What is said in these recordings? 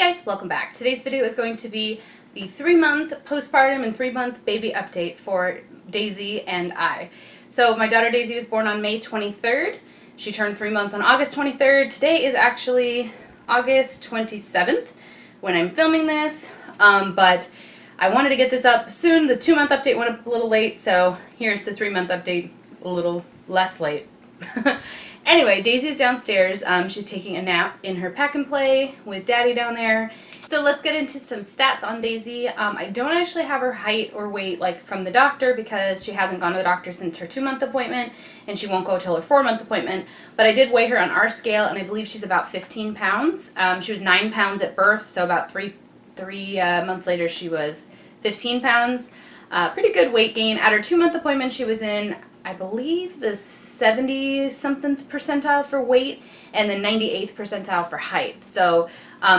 Hey guys, welcome back. Today's video is going to be the 3-month postpartum and 3-month baby update for Daisy and I. So my daughter Daisy was born on May 23rd. She turned 3 months on August 23rd. Today is actually August 27th when I'm filming this, but I wanted to get this up soon. The 2-month update went up a little late, so here's the 3-month update a little less late. Anyway, Daisy is downstairs. She's taking a nap in her pack and play with Daddy down there. So let's get into some stats on Daisy. I don't actually have her height or weight like from the doctor because she hasn't gone to the doctor since her 2-month appointment and she won't go till her 4-month appointment. But I did weigh her on our scale and I believe she's about 15 pounds. She was 9 pounds at birth, so about three months later she was 15 pounds. Pretty good weight gain. At her 2-month appointment she was in, I believe, the 70-something percentile for weight and the 98th percentile for height. So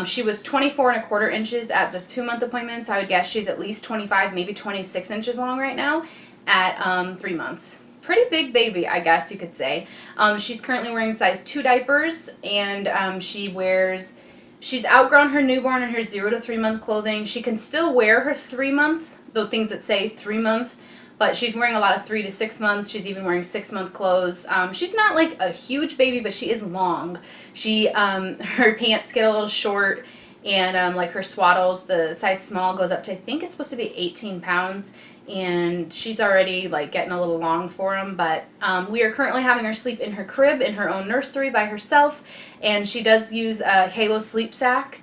she was 24¼ inches at the 2-month appointment, so I would guess she's at least 25, maybe 26 inches long right now at 3 months. Pretty big baby, I guess you could say. She's currently wearing size 2 diapers, and she's outgrown her newborn and her 0 to 3 month clothing. She can still wear her 3-month, the things that say 3 month, but she's wearing a lot of 3 to 6 months. She's even wearing 6-month clothes. She's not like a huge baby, but she is long. Her pants get a little short, and like her swaddles, the size small goes up to, I think it's supposed to be 18 pounds, and she's already like getting a little long for them. But we are currently having her sleep in her crib in her own nursery by herself, and she does use a Halo sleep sack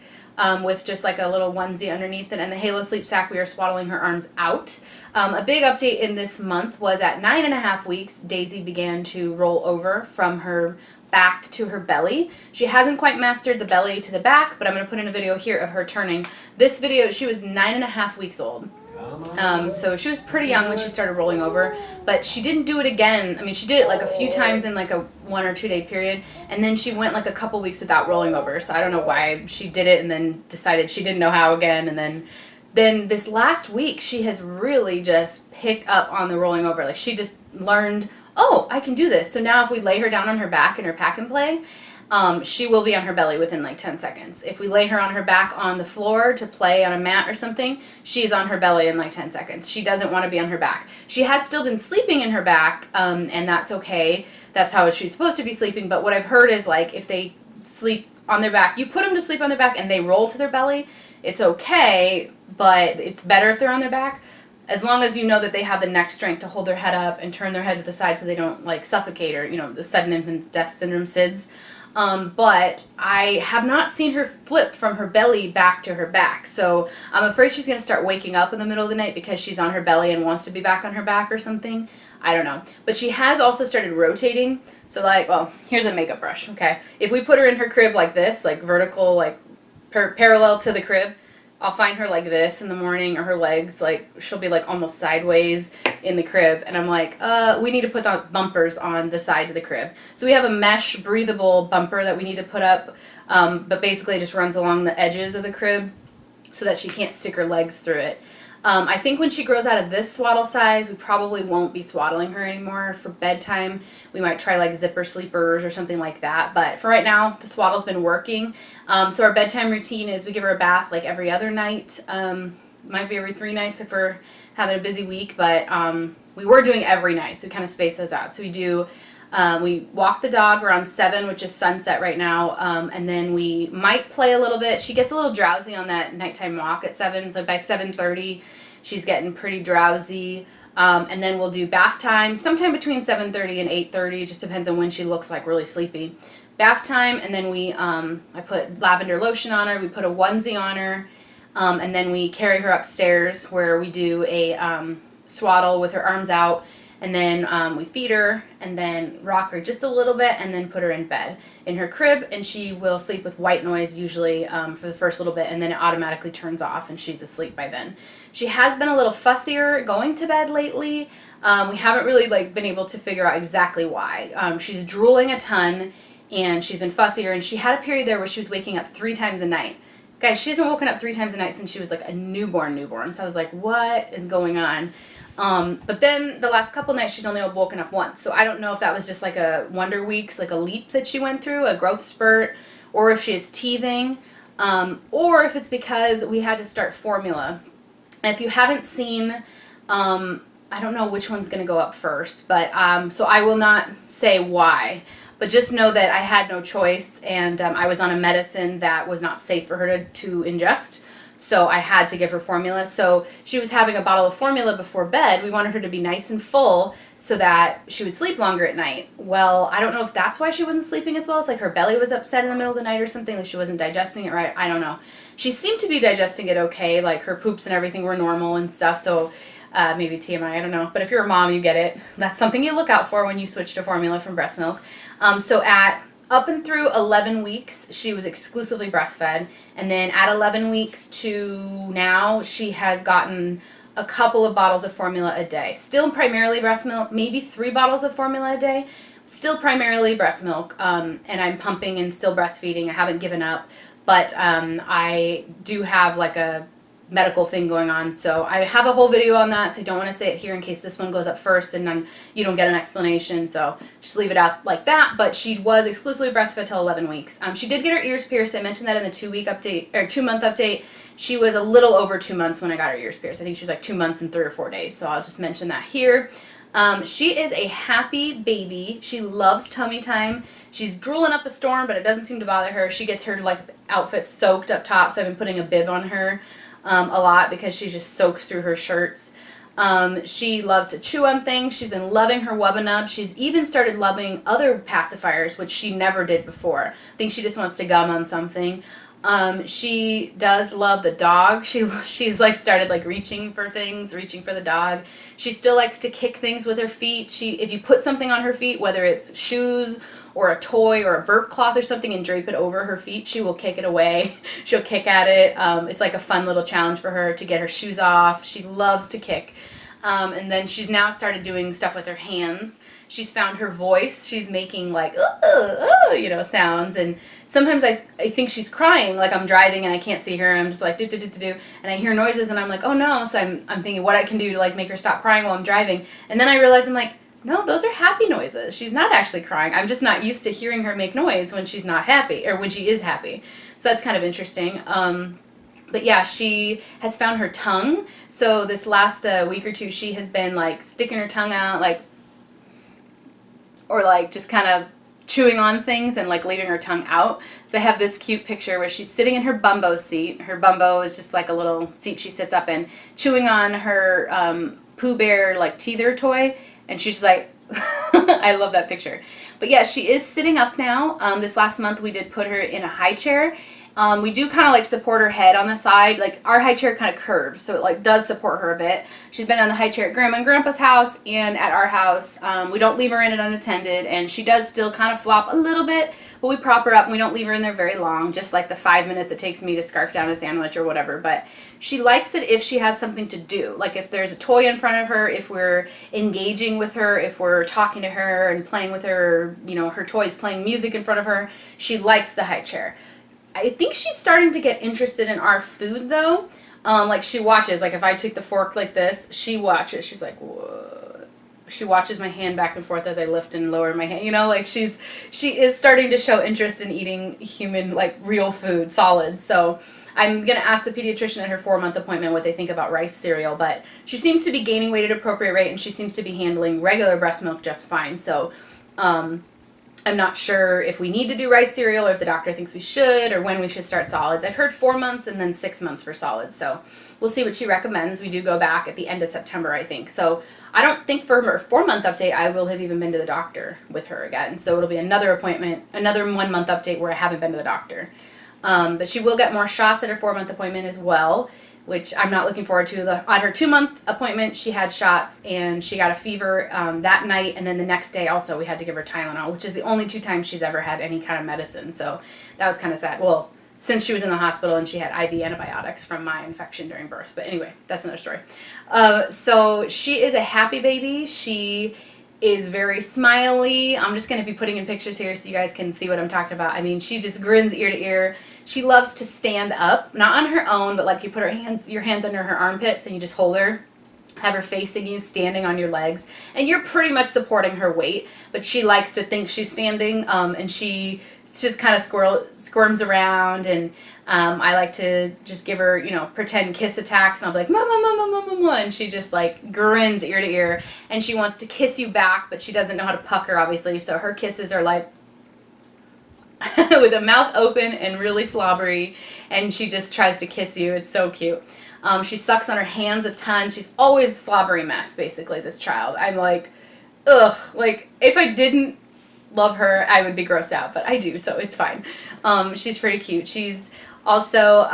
with just like a little onesie underneath it, and the Halo sleep sack we are swaddling her arms out. A big update in this month was at 9½ weeks, Daisy began to roll over from her back to her belly. She hasn't quite mastered the belly to the back, but I'm going to put in a video here of her turning. This video, she was 9½ weeks old. So she was pretty young when she started rolling over, but she didn't do it again. I mean, she did it like a few times in like a 1 or 2 day period, and then she went like a couple weeks without rolling over. So I don't know why she did it and then decided she didn't know how again, and then this last week she has really just picked up on the rolling over. Like she just learned, oh, I can do this. So now if we lay her down on her back in her pack and play, she will be on her belly within like 10 seconds. If we lay her on her back on the floor to play on a mat or something, she's on her belly in like 10 seconds. She doesn't want to be on her back. She has still been sleeping in her back, and that's okay. That's how she's supposed to be sleeping. But what I've heard is like if they sleep on their back, you put them to sleep on their back and they roll to their belly, it's okay, but it's better if they're on their back, as long as you know that they have the neck strength to hold their head up and turn their head to the side so they don't like suffocate or, you know, the sudden infant death syndrome SIDS. But I have not seen her flip from her belly back to her back, so I'm afraid she's going to start waking up in the middle of the night because she's on her belly and wants to be back on her back or something. I don't know. But she has also started rotating, so like, well, here's a makeup brush, okay? If we put her in her crib like this, like vertical, like parallel to the crib, I'll find her like this in the morning, or her legs, like, she'll be like almost sideways in the crib, and I'm like, we need to put the bumpers on the sides of the crib. So we have a mesh breathable bumper that we need to put up, but basically it just runs along the edges of the crib so that she can't stick her legs through it. I think when she grows out of this swaddle size, we probably won't be swaddling her anymore for bedtime. We might try like zipper sleepers or something like that, but for right now, the swaddle's been working. So our bedtime routine is we give her a bath like every other night. Might be every 3 nights if we're having a busy week, but we were doing every night, so we kind of space those out. So we walk the dog around 7, which is sunset right now, and then we might play a little bit. She gets a little drowsy on that nighttime walk at 7, so by 7:30 she's getting pretty drowsy, and then we'll do bath time sometime between 7:30 and 8:30, just depends on when she looks like really sleepy. Bath time, and then I put lavender lotion on her, we put a onesie on her, and then we carry her upstairs where we do a swaddle with her arms out, and then we feed her and then rock her just a little bit and then put her in bed in her crib, and she will sleep with white noise usually for the first little bit, and then it automatically turns off and she's asleep by then. She has been a little fussier going to bed lately. We haven't really like been able to figure out exactly why. She's drooling a ton and she's been fussier, and she had a period there where she was waking up 3 times a night. Guys, she hasn't woken up 3 times a night since she was like a newborn. So I was like, what is going on? But then the last couple nights she's only woken up once, so I don't know if that was just like a wonder weeks, like a leap that she went through, a growth spurt, or if she is teething. or if it's because we had to start formula. If you haven't seen, I don't know which one's going to go up first, but so I will not say why, but just know that I had no choice, and I was on a medicine that was not safe for her to ingest, so I had to give her formula. So she was having a bottle of formula before bed. We wanted her to be nice and full so that she would sleep longer at night. Well, I don't know if that's why she wasn't sleeping as well. It's like her belly was upset in the middle of the night or something, like she wasn't digesting it right. I don't know. She seemed to be digesting it okay, like her poops and everything were normal and stuff, so maybe TMI, I don't know. But if you're a mom, you get it. That's something you look out for when you switch to formula from breast milk. So up and through 11 weeks, she was exclusively breastfed. And then at 11 weeks to now, she has gotten a couple of bottles of formula a day. Still primarily breast milk, maybe 3 bottles of formula a day. Still primarily breast milk. And I'm pumping and still breastfeeding. I haven't given up. But I do have like a medical thing going on, so I have a whole video on that, so I don't want to say it here in case this one goes up first and then you don't get an explanation, so just leave it out like that. But she was exclusively breastfed till 11 weeks. She did get her ears pierced. I mentioned that in the 2-month update. She was a little over 2 months when I got her ears pierced. I think she was like 2 months and 3 or 4 days, so I'll just mention that here. She is a happy baby. She loves tummy time. She's drooling up a storm, but it doesn't seem to bother her. She gets her like outfit soaked up top, so I've been putting a bib on her a lot because she just soaks through her shirts. She loves to chew on things. She's been loving her Wubba Nub. She's even started loving other pacifiers, which she never did before. I think she just wants to gum on something. She does love the dog. She's like started like reaching for things, reaching for the dog. She still likes to kick things with her feet. If you put something on her feet, whether it's shoes or a toy or a burp cloth or something, and drape it over her feet, she will kick it away. She'll kick at it. It's like a fun little challenge for her to get her shoes off. She loves to kick. And then she's now started doing stuff with her hands. She's found her voice. She's making like, sounds. And sometimes I think she's crying, like I'm driving and I can't see her. And I'm just like, do. And I hear noises and I'm like, oh no. So I'm thinking what I can do to like make her stop crying while I'm driving. And then I realize I'm like, no, those are happy noises. She's not actually crying. I'm just not used to hearing her make noise when she's not happy, or when she is happy. So that's kind of interesting. But yeah, she has found her tongue. So this last week or two, she has been like sticking her tongue out, or just kind of chewing on things and like leaving her tongue out. So I have this cute picture where she's sitting in her bumbo seat. Her bumbo is just like a little seat she sits up in, chewing on her Pooh Bear like teether toy. And she's like, I love that picture. But yeah, she is sitting up now. This last month we did put her in a high chair. We do kind of like support her head on the side. Like our high chair kind of curves, so it like does support her a bit. She's been on the high chair at Grandma and Grandpa's house and at our house. We don't leave her in it unattended, and she does still kind of flop a little bit, but we prop her up and we don't leave her in there very long, just like the 5 minutes it takes me to scarf down a sandwich or whatever. But she likes it if she has something to do, like if there's a toy in front of her, if we're engaging with her, if we're talking to her and playing with her, her toys playing music in front of her. She likes the high chair. I think she's starting to get interested in our food though. Like she watches, like if I take the fork like this, she watches. She's like, whoa. She watches my hand back and forth as I lift and lower my hand. Like she is starting to show interest in eating human, like real food, solid. So I'm going to ask the pediatrician at her 4-month appointment what they think about rice cereal, but she seems to be gaining weight at an appropriate rate, and she seems to be handling regular breast milk just fine. So, I'm not sure if we need to do rice cereal or if the doctor thinks we should, or when we should start solids. I've heard 4 months and then 6 months for solids, so we'll see what she recommends. We do go back at the end of September, I think. So I don't think for her 4-month update I will have even been to the doctor with her again. So it'll be another appointment, another 1-month update where I haven't been to the doctor. But she will get more shots at her 4-month appointment as well, which I'm not looking forward to. On her 2-month appointment, she had shots, and she got a fever that night, and then the next day also we had to give her Tylenol, which is the only 2 times she's ever had any kind of medicine. So that was kind of sad. Well, since she was in the hospital and she had IV antibiotics from my infection during birth. But anyway, that's another story. So she is a happy baby. She is very smiley. I'm just going to be putting in pictures here so you guys can see what I'm talking about. I mean, she just grins ear to ear. She loves to stand up, not on her own, but like you put your hands under her armpits and you just hold her, have her facing you, standing on your legs, and you're pretty much supporting her weight, but she likes to think she's standing, and she just kind of squirms around, and I like to just give her, pretend kiss attacks, and I'll be like, mama, mama, mama, mama, and she just like grins ear to ear, and she wants to kiss you back, but she doesn't know how to pucker, obviously, so her kisses are like with a mouth open and really slobbery, and she just tries to kiss you. It's so cute. She sucks on her hands a ton. She's always a slobbery mess, basically, this child. I'm like, ugh, like, if I didn't love her, I would be grossed out, but I do, so it's fine. She's pretty cute. She's also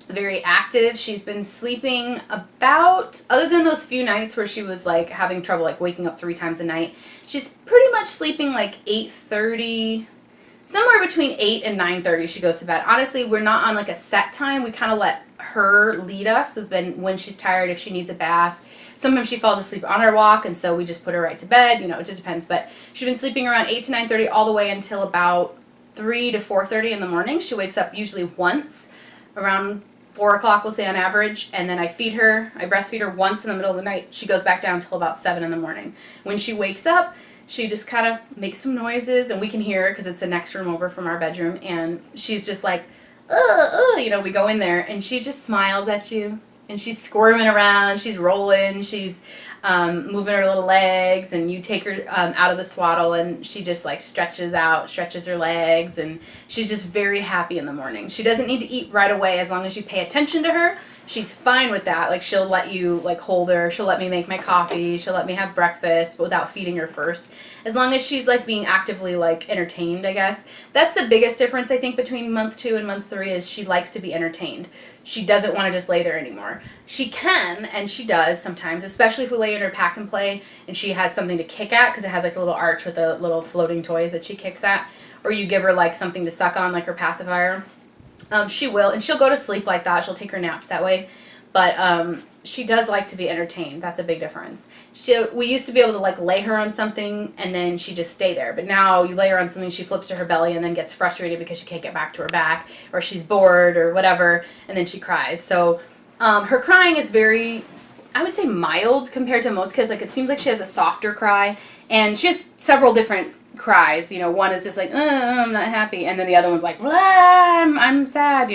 very active. She's been sleeping about, other than those few nights where she was like having trouble like waking up 3 times a night, she's pretty much sleeping like 8:30, somewhere between 8 and 9:30 she goes to bed. Honestly, we're not on like a set time. We kind of let her lead us when she's tired, if she needs a bath. Sometimes she falls asleep on our walk, and so we just put her right to bed. It just depends. But she's been sleeping around 8 to 9:30 all the way until about 3 to 4:30 in the morning. She wakes up usually once, around 4 o'clock, we'll say on average, and then I breastfeed her once in the middle of the night. She goes back down until about 7 in the morning. When she wakes up, she just kind of makes some noises, and we can hear her because it's the next room over from our bedroom, and she's just like, we go in there, and she just smiles at you, and she's squirming around, she's rolling, she's moving her little legs, and you take her out of the swaddle, and she just like stretches her legs, and she's just very happy in the morning. She doesn't need to eat right away as long as you pay attention to her. She's fine with that. Like, she'll let you like hold her, she'll let me make my coffee, she'll let me have breakfast without feeding her first, as long as she's like being actively like entertained, I guess. That's the biggest difference, I think, between month 2 and month 3, is she likes to be entertained. She doesn't want to just lay there anymore. She can, and she does sometimes, especially if we lay in her pack and play and she has something to kick at, because it has like a little arch with the little floating toys that she kicks at, or you give her like something to suck on, like her pacifier. She will, and she'll go to sleep like that. She'll take her naps that way. But she does like to be entertained. That's a big difference. We used to be able to like lay her on something and then she just stay there. But now you lay her on something, she flips to her belly and then gets frustrated because she can't get back to her back, or she's bored or whatever, and then she cries. So her crying is very, I would say, mild compared to most kids. Like, it seems like she has a softer cry, and she has several different cries. One is just like, I'm not happy, and then the other one's like, I'm sad,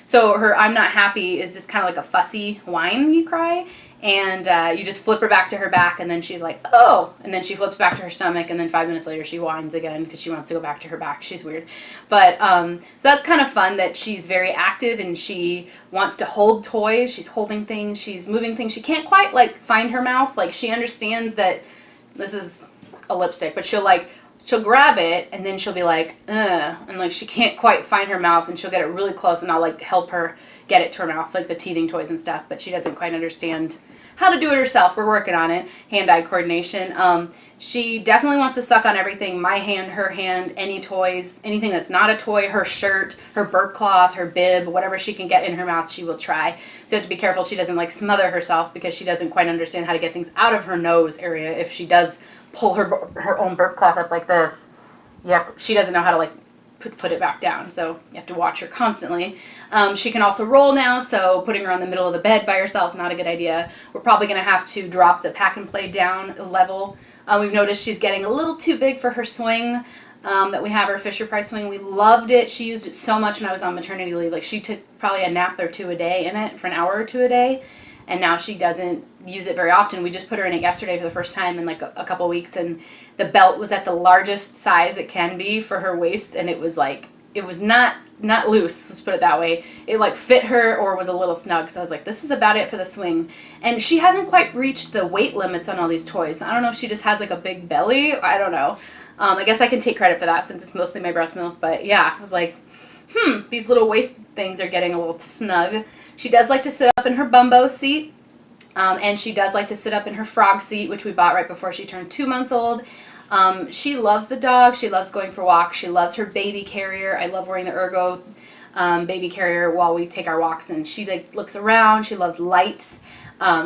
So her I'm not happy is just kind of like a fussy whiny cry, and you just flip her back to her back, and then she's like, oh, and then she flips back to her stomach, and then 5 minutes later she whines again because she wants to go back to her back. She's weird. But so that's kind of fun that she's very active, and she wants to hold toys. She's holding things, she's moving things. She can't quite like find her mouth. Like, she understands that this is a lipstick, but she'll grab it, and then she'll be like, and like she can't quite find her mouth, and she'll get it really close, and I'll like help her get it to her mouth, like the teething toys and stuff, but she doesn't quite understand how to do it herself. We're working on it. Hand-eye coordination. She definitely wants to suck on everything. My hand, her hand, any toys, anything that's not a toy, her shirt, her burp cloth, her bib, whatever she can get in her mouth, she will try. So you have to be careful she doesn't like smother herself, because she doesn't quite understand how to get things out of her nose area. If she does pull her own burp cloth up like this, she doesn't know how to like put it back down, so you have to watch her constantly. She can also roll now, so putting her on the middle of the bed by herself, not a good idea. We're probably going to have to drop the pack and play down a level. We've noticed she's getting a little too big for her swing that we have, her Fisher-Price swing. We loved it. She used it so much when I was on maternity leave. Like, she took probably a nap or 2 a day in it for an hour or 2 a day, and now she doesn't use it very often. We just put her in it yesterday for the first time in like a couple weeks, and the belt was at the largest size it can be for her waist, and it was like, it was not loose, let's put it that way. It like fit her or was a little snug, so I was like, this is about it for the swing. And she hasn't quite reached the weight limits on all these toys. I don't know if she just has like a big belly, I don't know. I guess I can take credit for that since it's mostly my breast milk, but yeah, I was like, these little waist things are getting a little snug. She does like to sit up in her bumbo seat, and she does like to sit up in her frog seat, which we bought right before she turned 2 months old. She loves the dog. She loves going for walks. She loves her baby carrier. I love wearing the Ergo baby carrier while we take our walks, and she like looks around. She loves lights.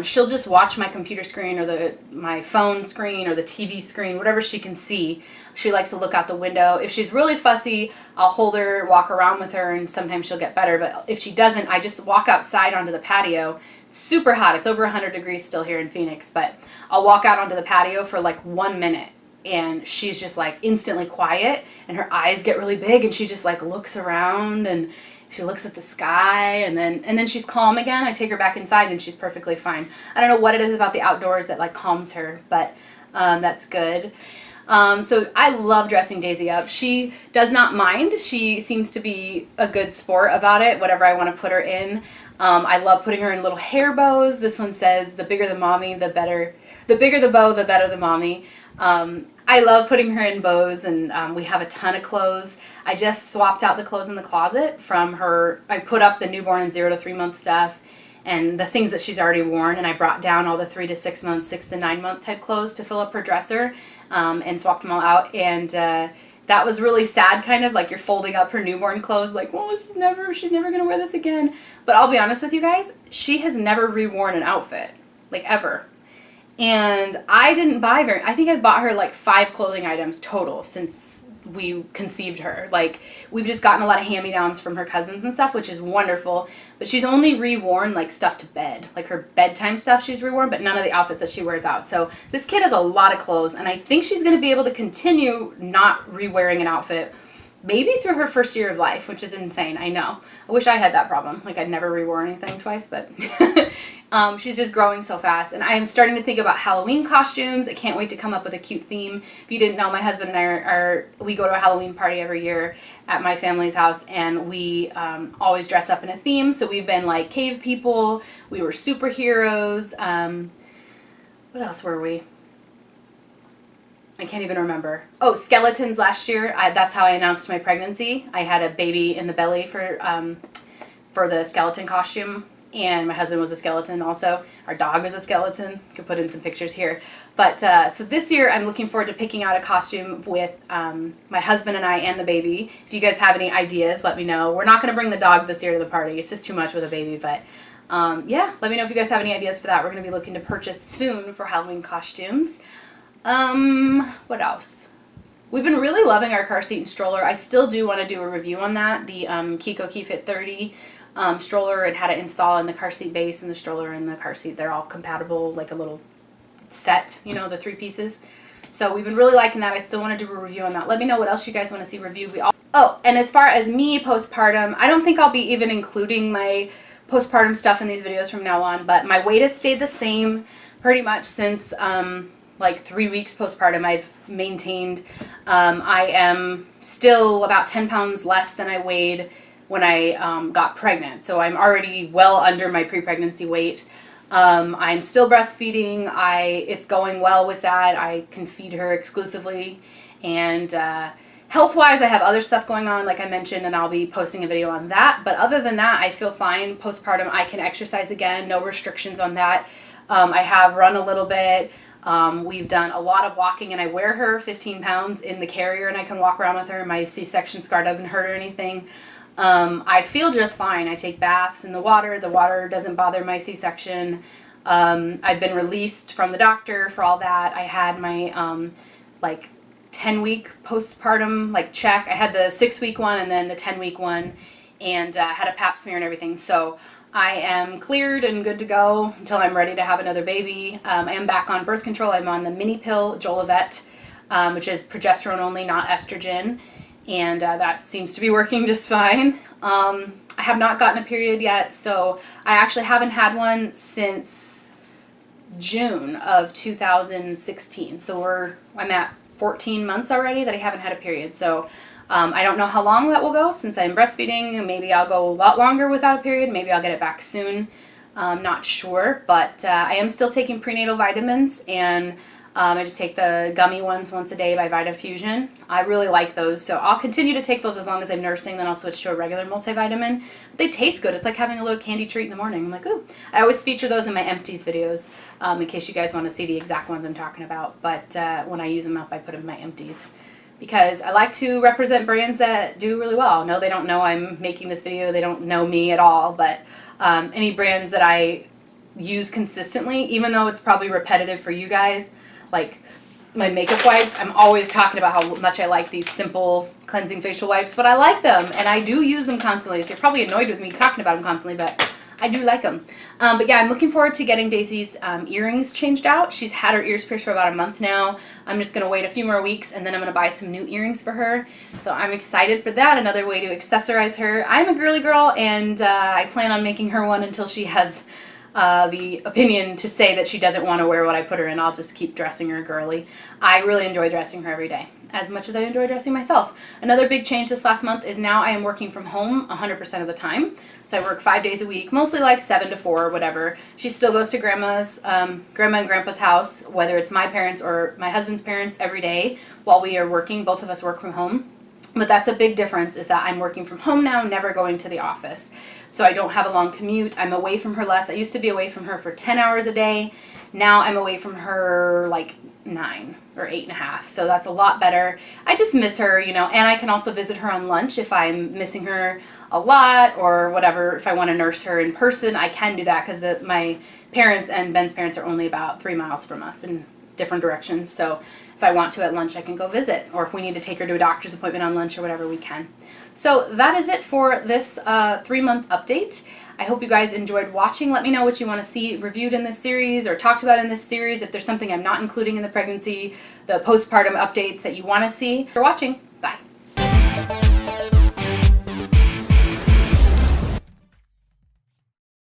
She'll just watch my computer screen or my phone screen or the TV screen, whatever she can see. She likes to look out the window. If she's really fussy, I'll hold her, walk around with her, and sometimes she'll get better. But if she doesn't, I just walk outside onto the patio. It's super hot. It's over 100 degrees still here in Phoenix, but I'll walk out onto the patio for like 1 minute, and she's just like instantly quiet, and her eyes get really big, and she just like looks around, and she looks at the sky, and then she's calm again. I take her back inside, and she's perfectly fine. I don't know what it is about the outdoors that like calms her, but that's good. So I love dressing Daisy up. She does not mind. She seems to be a good sport about it, whatever I want to put her in. I love putting her in little hair bows. This one says, the bigger the mommy, the better. The bigger the bow, the better the mommy. I love putting her in bows, and we have a ton of clothes. I just swapped out the clothes in the closet from her. I put up the newborn and 0 to 3 month stuff and the things that she's already worn, and I brought down all the 3 to 6 month, 6 to 9 month type clothes to fill up her dresser, and swapped them all out. And that was really sad, kind of like you're folding up her newborn clothes, like, well, she's never gonna wear this again. But I'll be honest with you guys, she has never reworn an outfit, like ever. And I didn't buy I think I've bought her like 5 clothing items total since we conceived her. Like, we've just gotten a lot of hand-me-downs from her cousins and stuff, which is wonderful. But she's only reworn like stuff to bed, like her bedtime stuff she's reworn, but none of the outfits that she wears out. So this kid has a lot of clothes, and I think she's going to be able to continue not rewearing an outfit maybe through her first year of life, which is insane. I know. I wish I had that problem. Like, I'd never rewore anything twice, but she's just growing so fast. And I am starting to think about Halloween costumes. I can't wait to come up with a cute theme. If you didn't know, my husband and I we go to a Halloween party every year at my family's house, and we always dress up in a theme. So we've been like cave people. We were superheroes. What else were we? I can't even remember. Oh, skeletons last year. That's how I announced my pregnancy. I had a baby in the belly for the skeleton costume, and my husband was a skeleton also. Our dog was a skeleton. You can put in some pictures here. But so this year I'm looking forward to picking out a costume with my husband and I and the baby. If you guys have any ideas, let me know. We're not going to bring the dog this year to the party. It's just too much with a baby, but yeah, let me know if you guys have any ideas for that. We're going to be looking to purchase soon for Halloween costumes. What else? We've been really loving our car seat and stroller. I still do want to do a review on that. The Kiko KeyFit 30 stroller, and how to install in the car seat base and the stroller and the car seat. They're all compatible, like a little set, you know, the 3 pieces. So we've been really liking that. I still want to do a review on that. Let me know what else you guys want to see reviewed. Oh, and as far as me postpartum, I don't think I'll be even including my postpartum stuff in these videos from now on, but my weight has stayed the same pretty much since like 3 weeks postpartum. I've maintained. I am still about 10 pounds less than I weighed when I got pregnant. So I'm already well under my pre-pregnancy weight. I'm still breastfeeding. It's going well with that. I can feed her exclusively. And health-wise, I have other stuff going on, like I mentioned, and I'll be posting a video on that. But other than that, I feel fine postpartum. I can exercise again. No restrictions on that. I have run a little bit. We've done a lot of walking, and I wear her 15 pounds in the carrier, and I can walk around with her. My C-section scar doesn't hurt or anything. I feel just fine. I take baths in the water. The water doesn't bother my C-section. I've been released from the doctor for all that. I had my like 10-week postpartum like check. I had the 6-week one and then the 10-week one, and had a pap smear and everything. So I am cleared and good to go until I'm ready to have another baby. I am back on birth control. I'm on the mini pill Jolivet, which is progesterone only, not estrogen, and that seems to be working just fine. I have not gotten a period yet, so I actually haven't had one since June of 2016. So I'm at 14 months already that I haven't had a period. So I don't know how long that will go since I'm breastfeeding. Maybe I'll go a lot longer without a period. Maybe I'll get it back soon. I'm not sure, but I am still taking prenatal vitamins, and I just take the gummy ones once a day by VitaFusion. I really like those, so I'll continue to take those as long as I'm nursing. Then I'll switch to a regular multivitamin. But they taste good. It's like having a little candy treat in the morning. I'm like, ooh. I always feature those in my empties videos in case you guys want to see the exact ones I'm talking about. But when I use them up, I put them in my empties, because I like to represent brands that do really well. No, they don't know I'm making this video. They don't know me at all, but any brands that I use consistently, even though it's probably repetitive for you guys, like my makeup wipes, I'm always talking about how much I like these simple cleansing facial wipes, but I like them, and I do use them constantly. So you're probably annoyed with me talking about them constantly, but I do like them. But yeah, I'm looking forward to getting Daisy's earrings changed out. She's had her ears pierced for about a month now. I'm just going to wait a few more weeks and then I'm going to buy some new earrings for her. So I'm excited for that. Another way to accessorize her. I'm a girly girl and I plan on making her one until she has the opinion to say that she doesn't want to wear what I put her in. I'll just keep dressing her girly. I really enjoy dressing her every day, as much as I enjoy dressing myself. Another big change this last month is now I am working from home 100% of the time. So I work 5 days a week, mostly like 7 to 4 or whatever. She still goes to grandma and grandpa's house, whether it's my parents or my husband's parents, every day while we are working. Both of us work from home. But that's a big difference, is that I'm working from home now, never going to the office. So I don't have a long commute. I'm away from her less. I used to be away from her for 10 hours a day. Now I'm away from her like 9 or 8.5. So that's a lot better. I just miss her, you know, and I can also visit her on lunch if I'm missing her a lot or whatever. If I want to nurse her in person, I can do that because my parents and Ben's parents are only about 3 miles from us in different directions. So if I want to at lunch, I can go visit. Or if we need to take her to a doctor's appointment on lunch or whatever, we can. So that is it for this 3-month update. I hope you guys enjoyed watching. Let me know what you want to see reviewed in this series or talked about in this series. If there's something I'm not including in the pregnancy, the postpartum updates that you want to see. For watching. Bye.